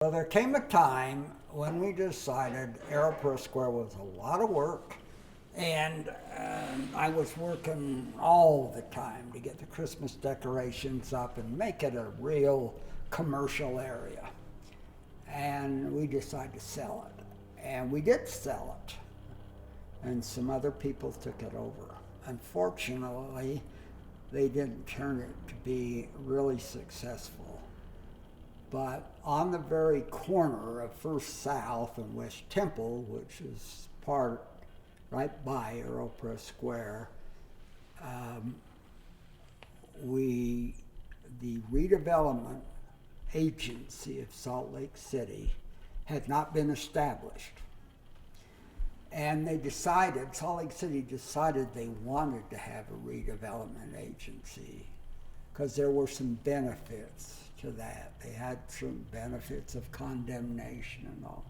Well, there came a time when we decided Aeropress Square was a lot of work, and I was working all the time to get the Christmas decorations up and make it a real commercial area. And we decided to sell it. And we did sell it, and some other people took it over. Unfortunately, they didn't turn it to be really successful. But on the very corner of First South and West Temple, which is part right by Aeropress Square, um, the redevelopment agency of Salt Lake City had not been established. And Salt Lake City decided they wanted to have a redevelopment agency because there were some benefits to that. They had certain benefits of condemnation and all.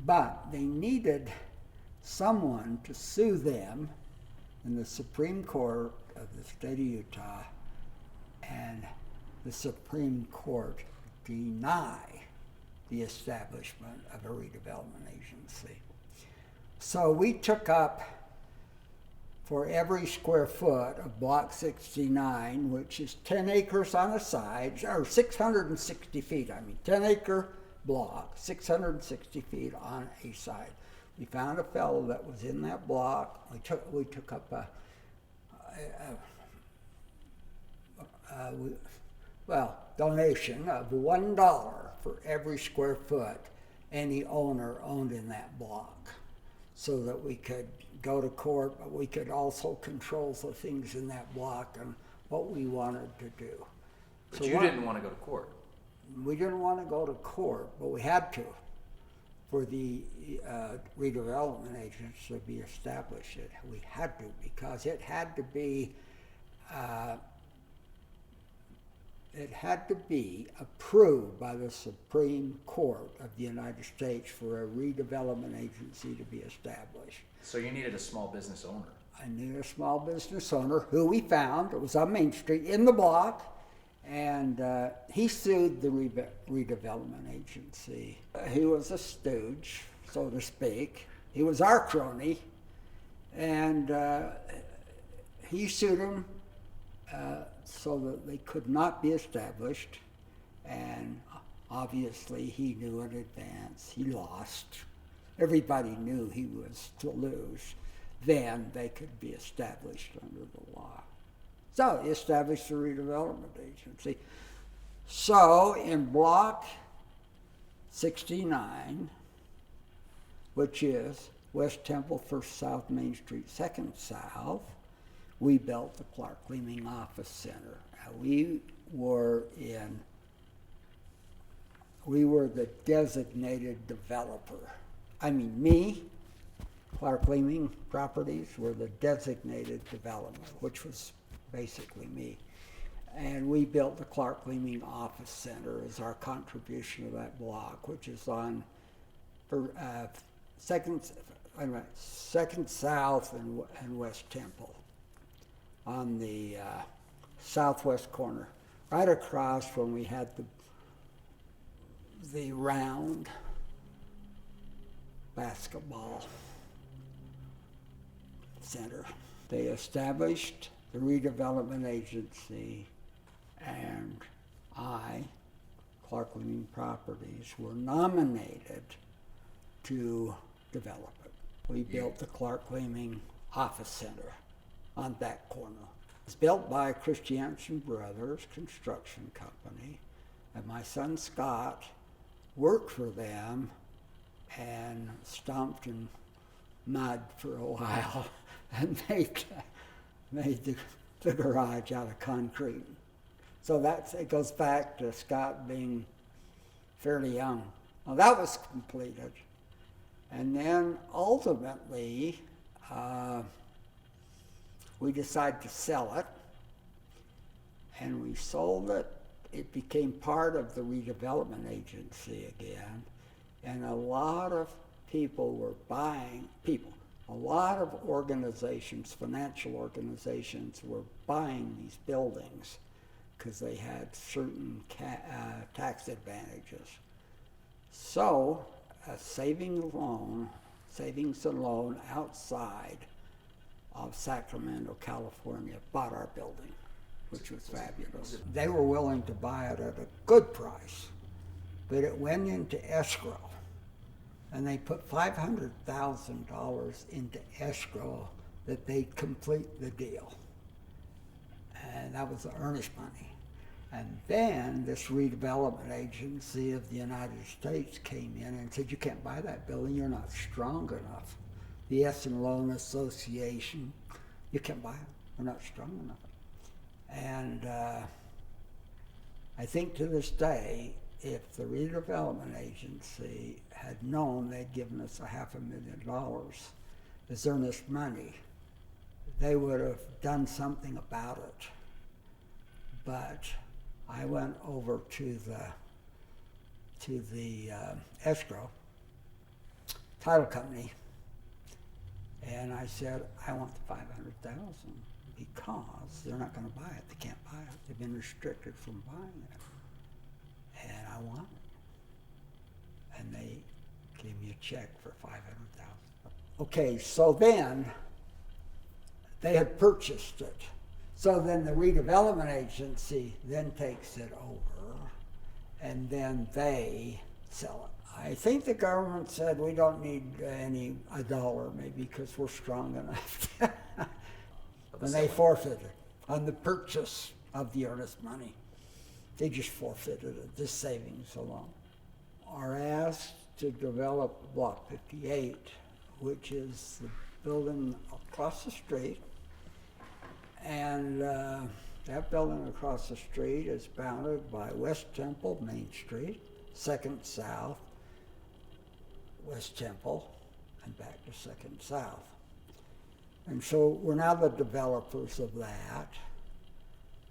But they needed someone to sue them in the Supreme Court of the state of Utah, and the Supreme Court deny the establishment of a redevelopment agency. So we took up, for every square foot of Block 69, which is 10 acres on the sides, or 660 feet, 10-acre block, 660 feet on a side. We found a fellow that was in that block. We took up a donation of $1 for every square foot any owner owned in that block, so that we could go to court, but we could also control the things in that block and what we wanted to do. But you didn't want to go to court. We didn't want to go to court, but we had to for the redevelopment agency to be established. We had to, because it had to be approved by the Supreme Court of the United States for a redevelopment agency to be established. So you needed a small business owner. I needed a small business owner who we found. It was on Main Street in the block, and he sued the redevelopment agency. He was a stooge, so to speak. He was our crony, and he sued him so that they could not be established, and obviously he knew in advance he lost. Everybody knew he was to lose. Then they could be established under the law. So he established the redevelopment agency. So in Block 69, which is West Temple, First South, Main Street, Second South, we built the Clark Leeming Office Center. We were the designated developer. Me, Clark Leeming Properties, were the designated development, which was basically me. And we built the Clark Leeming Office Center as our contribution to that block, which is on Second South and West Temple, on the southwest corner, right across when we had the round basketball center. They established the redevelopment agency, and I, Clark Leeming Properties, were nominated to develop it. We built the Clark Leeming Office Center on that corner. It's built by Christiansen Brothers Construction Company, and my son Scott worked for them and stomped in mud for a while and made the garage out of concrete. So it goes back to Scott being fairly young. Well, that was completed. And then ultimately, we decided to sell it, and we sold it. It became part of the redevelopment agency again, and a lot of people were buying, a lot of organizations, financial organizations, were buying these buildings because they had certain tax advantages. So, a savings and loan outside of Sacramento, California, bought our building, which was fabulous. They were willing to buy it at a good price, but it went into escrow. And they put $500,000 into escrow that they'd complete the deal. And that was the earnest money. And then this redevelopment agency of the United States came in and said, you can't buy that building, you're not strong enough. The Essen Loan Association, you can't buy it, we're not strong enough. And I think to this day, if the redevelopment agency had known they'd given us $500,000 as earnest money, they would have done something about it. But I went over to the escrow title company, and I said, I want the $500,000 because they're not going to buy it. They can't buy it. They've been restricted from buying it. And I want it. And they gave me a check for $500,000. Okay, so then they had purchased it. So then the redevelopment agency then takes it over, and then they sell it. I think the government said we don't need a dollar, maybe because we're strong enough. And they forfeited on the purchase of the earnest money. They just forfeited it, this savings alone. Are asked to develop Block 58, which is the building across the street. And that building across the street is bounded by West Temple, Main Street, 2nd South, West Temple, and back to 2nd South. And so we're now the developers of that.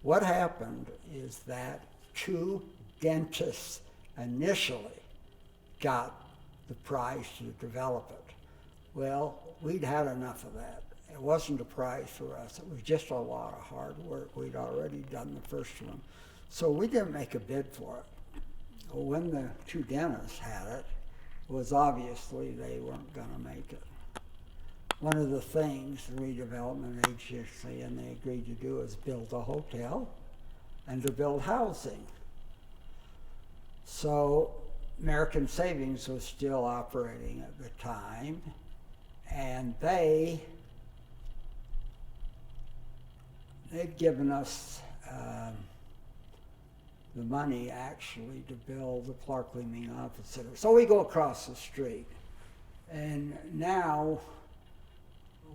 What happened is that 2 dentists initially got the prize to develop it. Well, we'd had enough of that. It wasn't a prize for us. It was just a lot of hard work. We'd already done the first one. So we didn't make a bid for it. Well, when the 2 dentists had it, it was obviously they weren't going to make it. One of the things the redevelopment agency and they agreed to do is build a hotel and to build housing. So American Savings was still operating at the time, and they'd given us the money actually to build the Clark Leaming Office Center. So we go across the street, and now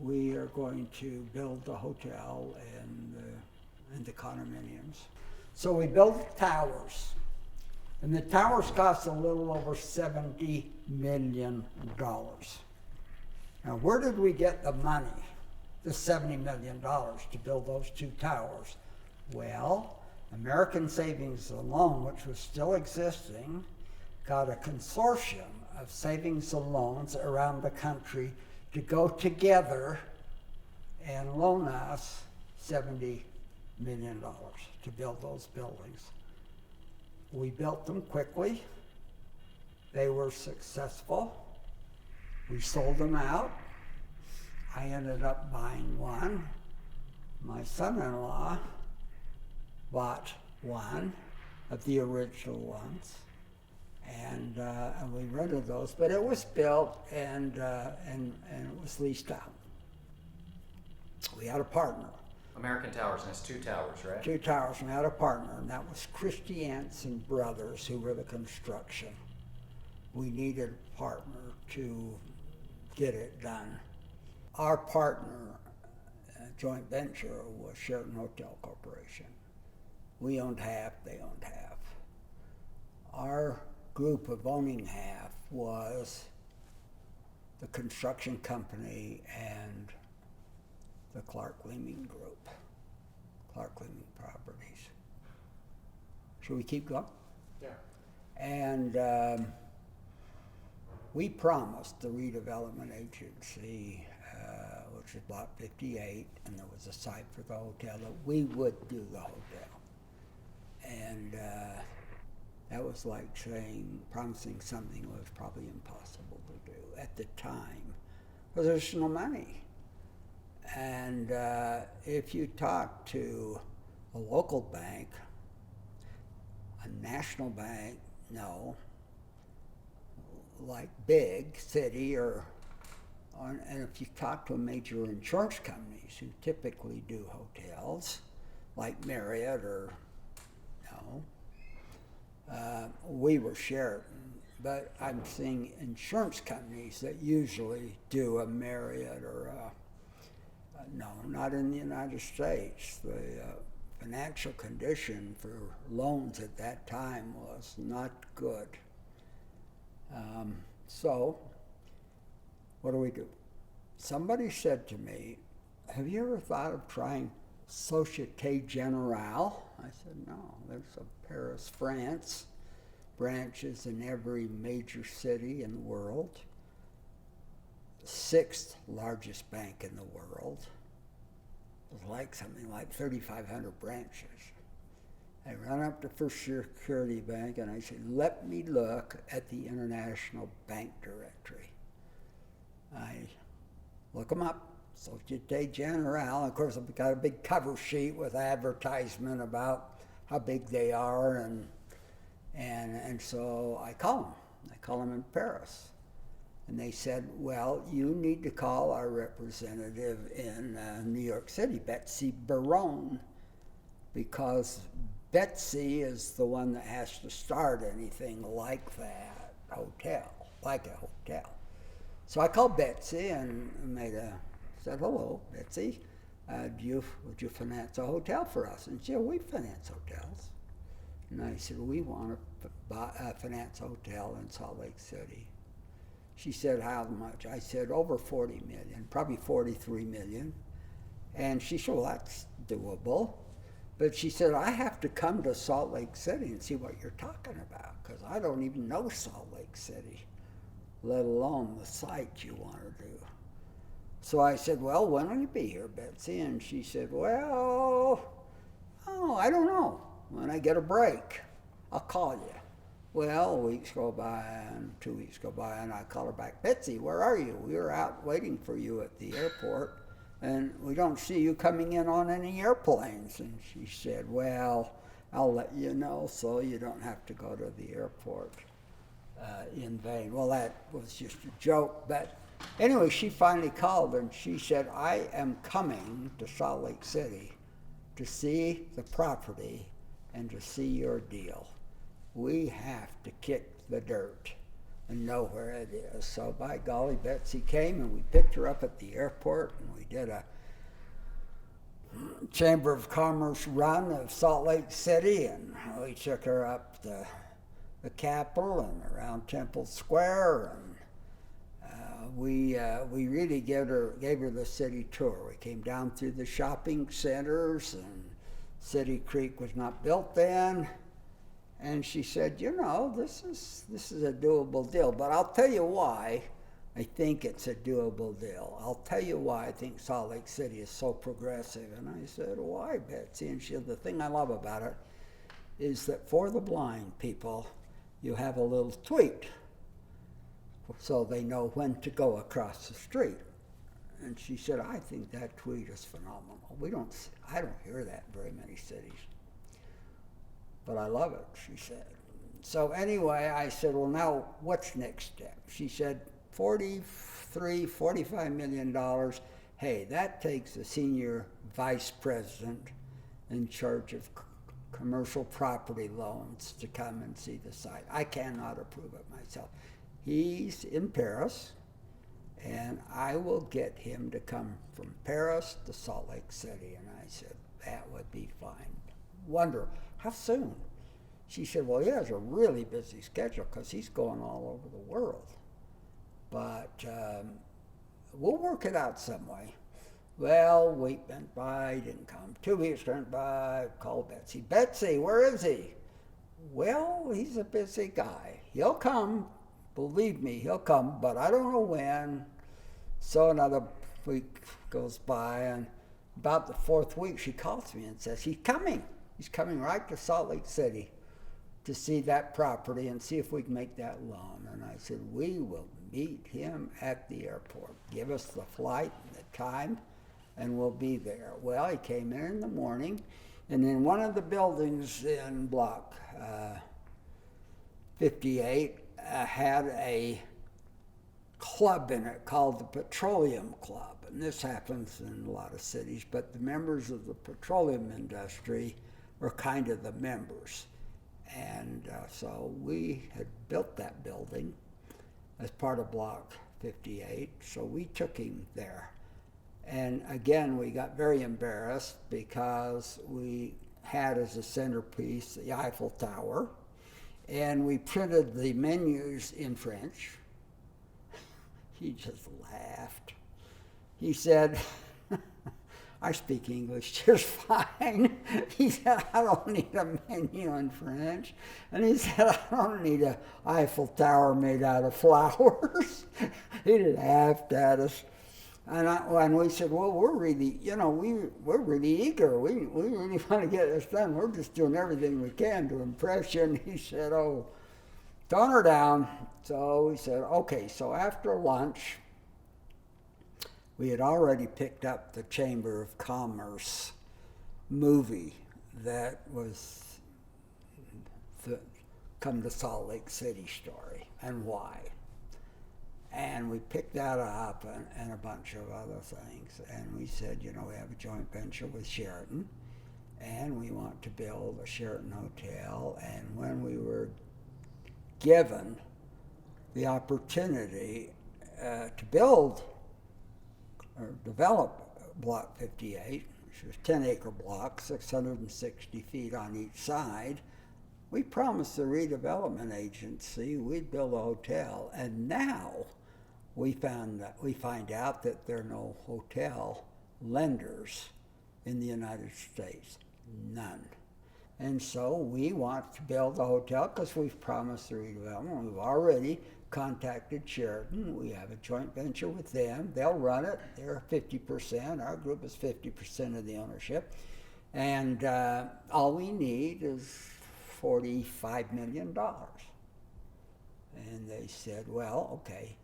we are going to build the hotel and the condominiums. So we built the towers, and the towers cost a little over $70 million. Now, where did we get the money, the $70 million, to build those 2 towers? Well, American Savings and Loan, which was still existing, got a consortium of savings and loans around the country to go together and loan us $70 million to build those buildings. We built them quickly. They were successful. We sold them out. I ended up buying one. My son-in-law bought one of the original ones, and we rented those. But it was built and it was leased out. We had a partner. American Towers, and it's 2 towers, right? 2 towers, and we had a partner, and that was Christie Anson Brothers, who were the construction. We needed a partner to get it done. Our partner, joint venture, was Sheraton Hotel Corporation. We owned half, they owned half. Our group of owning half was the construction company and the Clark Leaming Group, Clark Leaming Properties. Should we keep going? Yeah. And we promised the redevelopment agency, which was Block 58, and there was a site for the hotel, that we would do the hotel. That was like saying, promising something was probably impossible to do at the time, because there's no money. And if you talk to a local bank, a national bank, no, like big city and if you talk to major insurance companies who typically do hotels, like Marriott or, we were Sheraton, but I'm seeing insurance companies that usually do a Marriott or no, not in the United States. The financial condition for loans at that time was not good. So, what do? Somebody said to me, have you ever thought of trying Société Générale? I said, no, there's a Paris, France, branches in every major city in the world, the sixth largest bank in the world. It was like something like 3,500 branches. I ran up to First Security Bank and I said, let me look at the International Bank Directory. I look them up, Société Générale. Of course, I've got a big cover sheet with advertisement about how big they are, and so I call them. I call them in Paris. And they said, well, you need to call our representative in New York City, Betsy Barone, because Betsy is the one that has to start anything like that like a hotel. So I called Betsy and said, hello, Betsy, would you finance a hotel for us? And she said, we finance hotels. And I said, we want to finance a hotel in Salt Lake City. She said, how much? I said, over 40 million, probably 43 million. And she said, well, that's doable. But she said, I have to come to Salt Lake City and see what you're talking about, because I don't even know Salt Lake City, let alone the site you want to do. So I said, well, when will you be here, Betsy? And she said, well, I don't know. When I get a break, I'll call you. Well, weeks go by and 2 weeks go by, and I call her back, Betsy, where are you? We were out waiting for you at the airport, and we don't see you coming in on any airplanes. And she said, well, I'll let you know so you don't have to go to the airport in vain. Well, that was just a joke, but anyway, she finally called and she said, I am coming to Salt Lake City to see the property and to see your deal. We have to kick the dirt and know where it is. So by golly, Betsy came and we picked her up at the airport and we did a Chamber of Commerce run of Salt Lake City, and we took her up the Capitol and around Temple Square, and we really gave her the city tour. We came down through the shopping centers, and City Creek was not built then. And she said, this is a doable deal, but I'll tell you why I think it's a doable deal. I'll tell you why I think Salt Lake City is so progressive. And I said, why, Betsy? And she said, the thing I love about it is that for the blind people, you have a little tweet so they know when to go across the street. And she said, I think that tweet is phenomenal. I don't hear that in very many cities. But I love it, she said. So anyway, I said, well, now what's next step? She said, $45 million. Hey, that takes a senior vice president in charge of commercial property loans to come and see the site. I cannot approve it myself. He's in Paris, and I will get him to come from Paris to Salt Lake City. And I said, that would be fine. Wonder, how soon? She said, well, he has a really busy schedule because he's going all over the world. But we'll work it out some way. Well, a week went by, he didn't come. 2 weeks went by, called Betsy. Betsy, where is he? Well, he's a busy guy. He'll come, believe me, he'll come, but I don't know when. So another week goes by, and about the fourth week, she calls me and says, he's coming. He's coming right to Salt Lake City. to see that property and see if we can make that loan. And I said, we will meet him at the airport. Give us the flight and the time, and we'll be there. Well, he came in the morning, and in one of the buildings in Block 58 had a club in it called the Petroleum Club. And this happens in a lot of cities, but the members of the petroleum industry were kind of the members. And so we had built that building as part of Block 58, so we took him there. And again, we got very embarrassed because we had as a centerpiece the Eiffel Tower, and we printed the menus in French. He just laughed. He said, I speak English just fine. He said, I don't need a menu in French. And he said, I don't need an Eiffel Tower made out of flowers. He laughed at us. And we said, well, we're really, we're really eager. We really want to get this done. We're just doing everything we can to impress you. And he said, oh, tone her down. So we said, okay. So after lunch, we had already picked up the Chamber of Commerce movie that was the Come to Salt Lake City story and why. And we picked that up and a bunch of other things. And we said, we have a joint venture with Sheraton, and we want to build a Sheraton hotel. And when we were given the opportunity to build or develop Block 58, which was 10-acre block, 660 feet on each side, we promised the redevelopment agency we'd build a hotel. And now we find out that there are no hotel lenders in the United States, none. And so we want to build a hotel because we've promised the redevelopment. We've already contacted Sheraton. We have a joint venture with them. They'll run it. They're 50%. Our group is 50% of the ownership. And all we need is $45 million. And they said, well, okay.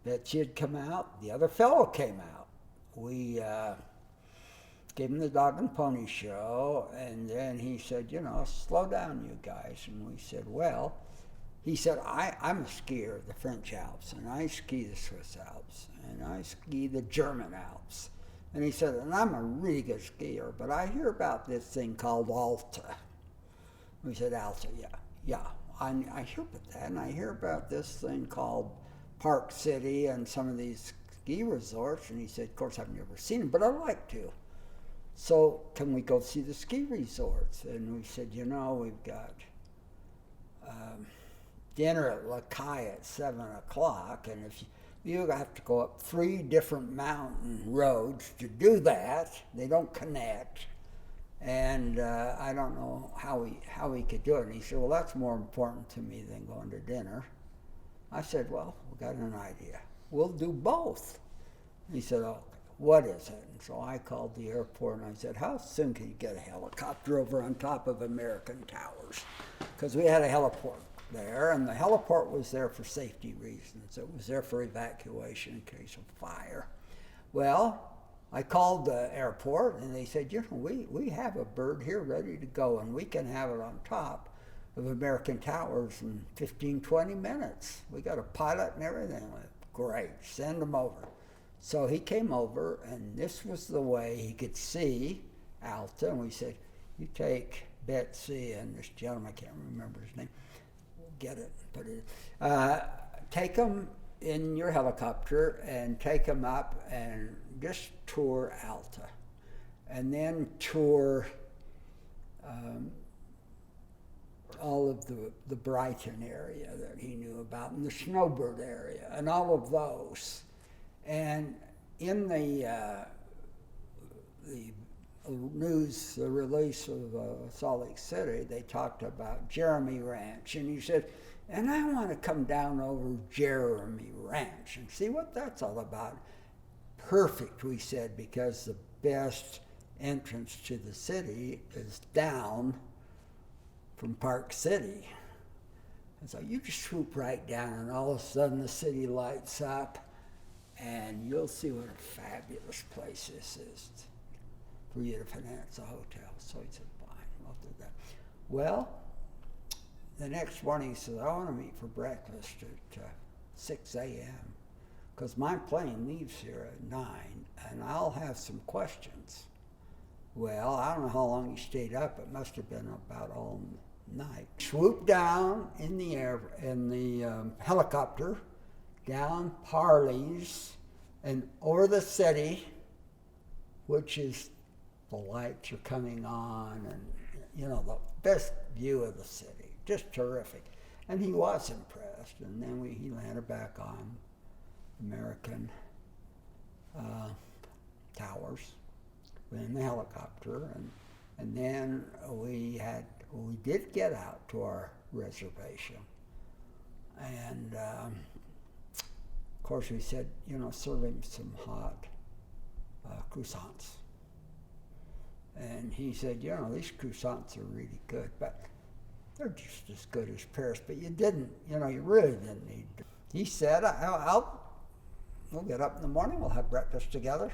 Betsy had come out. The other fellow came out. We gave him the dog and pony show, and then he said, slow down, you guys. And we said, well, he said, I'm a skier of the French Alps, and I ski the Swiss Alps, and I ski the German Alps. And he said, and I'm a really good skier, but I hear about this thing called Alta. We said, Alta, yeah. I hear about that, and I hear about this thing called Park City and some of these ski resorts. And he said, of course, I've never seen them, but I'd like to. So can we go see the ski resorts? And we said, we've got dinner at La Caille at 7 o'clock, and if you have to go up 3 different mountain roads to do that, they don't connect, and I don't know how we could do it. And he said, well, that's more important to me than going to dinner. I said, well, we got an idea. We'll do both. He said, oh, what is it? And so I called the airport and I said, how soon can you get a helicopter over on top of American Towers? Because we had a heliport there, and the heliport was there for safety reasons. It was there for evacuation in case of fire. Well, I called the airport and they said, we have a bird here ready to go, and we can have it on top of American Towers in 15, 20 minutes. We got a pilot and everything. Great, send him over. So he came over, and this was the way he could see Alta. And we said, you take Betsy and this gentleman, I can't remember his name, we'll get it, put it, take them in your helicopter and take them up and just tour Alta. And then tour all of the Brighton area that he knew about, and the Snowbird area, and all of those. And in the news, the release of Salt Lake City, they talked about Jeremy Ranch, and he said, and I want to come down over Jeremy Ranch and see what that's all about. Perfect, we said, because the best entrance to the city is down from Park City. And so you just swoop right down, and all of a sudden the city lights up, and you'll see what a fabulous place this is for you to finance a hotel. So he said, fine, I'll do that. Well, the next morning he said, I want to meet for breakfast at 6 a.m. because my plane leaves here at 9, and I'll have some questions. Well, I don't know how long he stayed up. It must have been about all night. Swooped down in the air, in the helicopter, down Parley's and over the city, which is the lights are coming on, and you know, the best view of the city, just terrific. And he was impressed. And then he landed back on American Towers in the helicopter, and then we did get out to our reservation, and of course we said, you know, serve him some hot croissants. And he said, you know, these croissants are really good, but they're just as good as Paris. But you really didn't need to. He said, we'll get up in the morning, we'll have breakfast together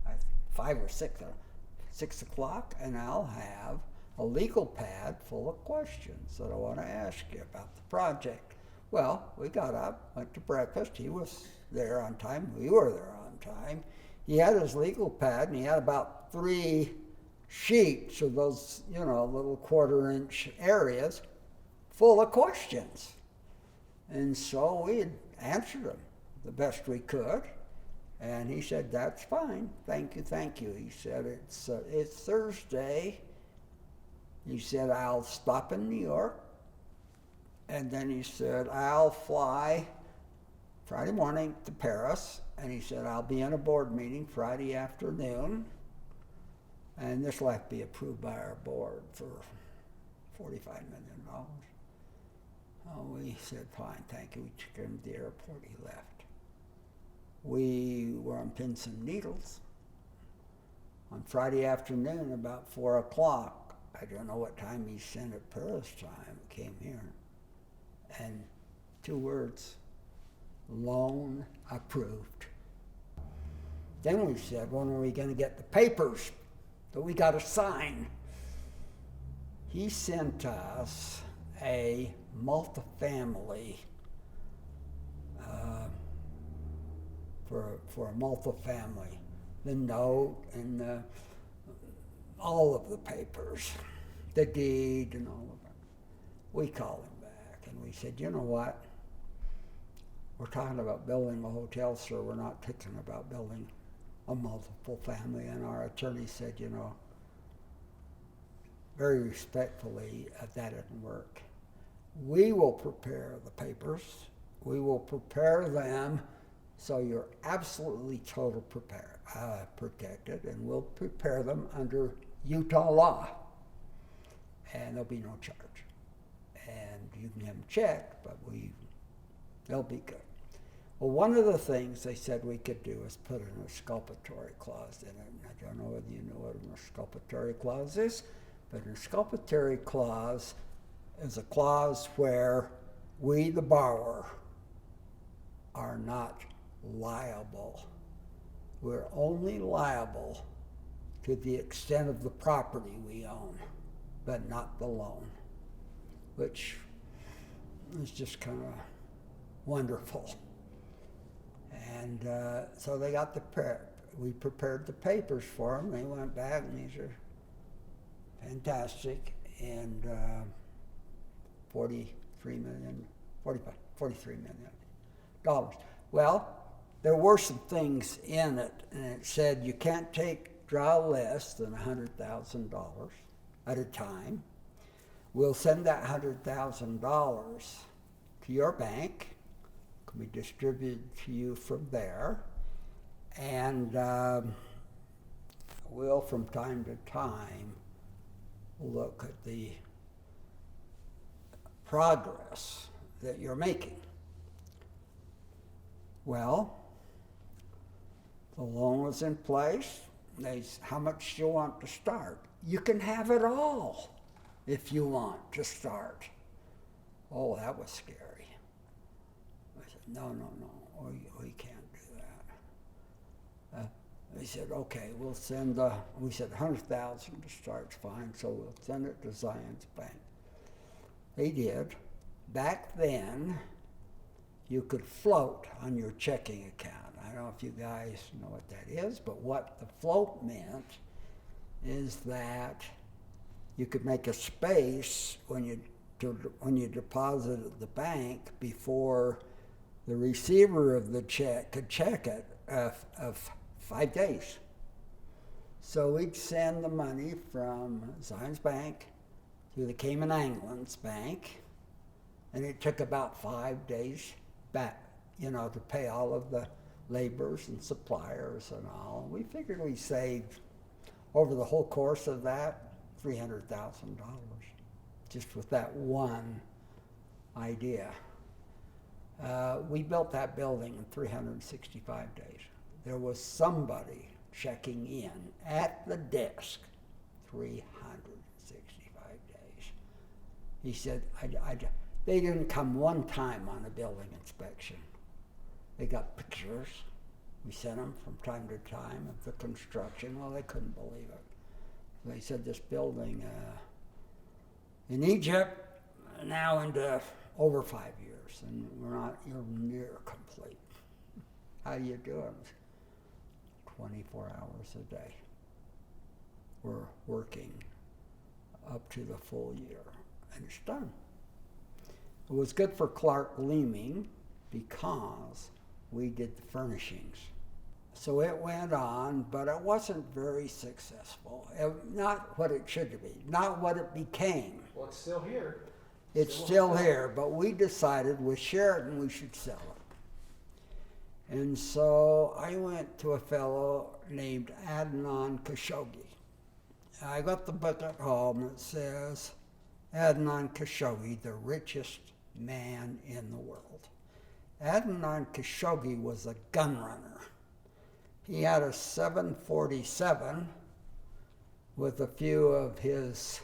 at 5 or 6 o'clock, and I'll have a legal pad full of questions that I want to ask you about the project. Well, we got up, went to breakfast. He was there on time. We were there on time. He had his legal pad, and he had about 3 sheets of those, you know, little 1/4-inch areas full of questions. And so we had answered them the best we could. And he said, that's fine. Thank you. He said, it's Thursday. He said, I'll stop in New York. And then he said, I'll fly Friday morning to Paris. And he said, I'll be in a board meeting Friday afternoon. And this will have to be approved by our board for $45 million. Oh, we said, fine, thank you. We took him to the airport. He left. We were on pins and needles on Friday afternoon about 4 o'clock. I don't know what time he sent at Paris time. It came here. And 2 words, loan approved. Then we said, when are we going to get the papers that we got to sign? He sent us a multifamily, for a multifamily, the note and all of the papers, the deed and all of it. We called him back and we said, you know what? We're talking about building a hotel, sir. We're not thinking about building a multiple family. And our attorney said, you know, very respectfully, that didn't work. We will prepare the papers. We will prepare them so you're absolutely protected, and we'll prepare them under Utah law. And there'll be no charge. And you can have them checked, but they'll be good. Well, one of the things they said we could do is put an exculpatory clause in it. And I don't know whether you know what an exculpatory clause is, but an exculpatory clause is a clause where we, the borrower, are not liable. We're only liable to the extent of the property we own, but not the loan, which is just kind of wonderful. And so they got we prepared the papers for them. They went back, and these are fantastic, and $43 million. Well, there were some things in it, and it said you can't draw less than $100,000 at a time. We'll send that $100,000 to your bank. It can be distributed to you from there. And we'll, from time to time, look at the progress that you're making. Well, the loan was in place. How much do you want to start? You can have it all. if you want to start. Oh, that was scary. I said, no, we can't do that. They said, okay, we'll send, we said 100,000 to start's fine, so we'll send it to Zions Bank. They did. Back then, you could float on your checking account. I don't know if you guys know what that is, but what the float meant is that you could make a space when you deposit at the bank before the receiver of the check could check it of 5 days. So we'd send the money from Zions Bank to the Cayman Islands Bank, and it took about 5 days back, to pay all of the laborers and suppliers and all. We figured we saved, over the whole course of that, $300,000 just with that one idea. We built that building in 365 days. There was somebody checking in at the desk 365 days. He said, they didn't come one time on a building inspection. They got pictures. We sent them from time to time of the construction. Well, they couldn't believe it. They said this building in Egypt now into over 5 years, and we're not even near complete. How do you do it? 24 hours a day. We're working up to the full year, and it's done. It was good for Clark Leeming because we did the furnishings. So it went on, but it wasn't very successful. Not what it should be, not what it became. Well, it's still here. It's still here, but we decided with Sheraton we should sell it. And so I went to a fellow named Adnan Khashoggi. I got the book at home that says, Adnan Khashoggi, the richest man in the world. Adnan Khashoggi was a gun runner. He had a 747 with a few of his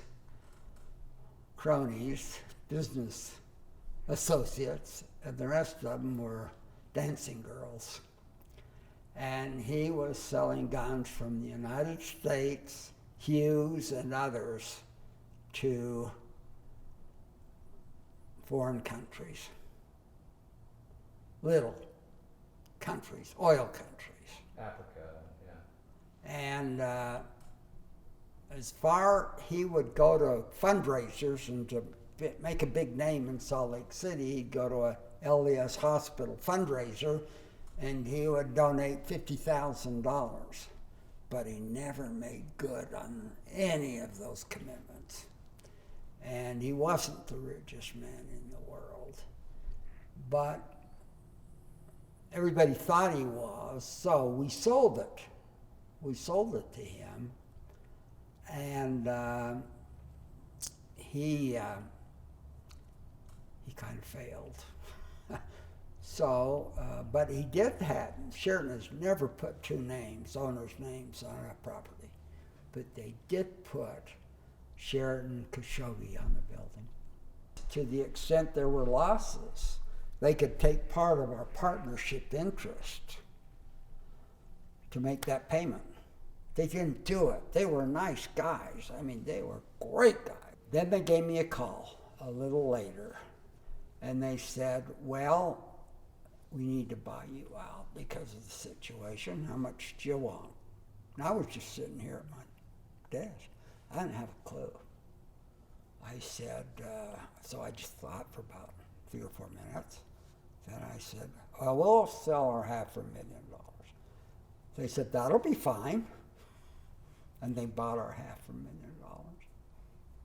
cronies, business associates, and the rest of them were dancing girls. And he was selling guns from the United States, Hughes, and others to foreign countries. Little countries, oil countries. Africa, yeah. And as far he would go to fundraisers and to make a big name in Salt Lake City, he'd go to a LDS hospital fundraiser and he would donate $50,000. But he never made good on any of those commitments. And he wasn't the richest man in the world. But everybody thought he was, so we sold it. We sold it to him, and he kind of failed. So, but he did have, Sheraton has never put two names, owners' names on a property, but they did put Sheraton Khashoggi on the building. To the extent there were losses, they could take part of our partnership interest to make that payment. They didn't do it. They were nice guys. I mean, they were great guys. Then they gave me a call a little later, and they said, well, we need to buy you out because of the situation. How much do you want? And I was just sitting here at my desk. I didn't have a clue. I said, so I just thought for about 3 or 4 minutes. Then I said, well, we'll sell our $500,000. They said, that'll be fine. And they bought our $500,000.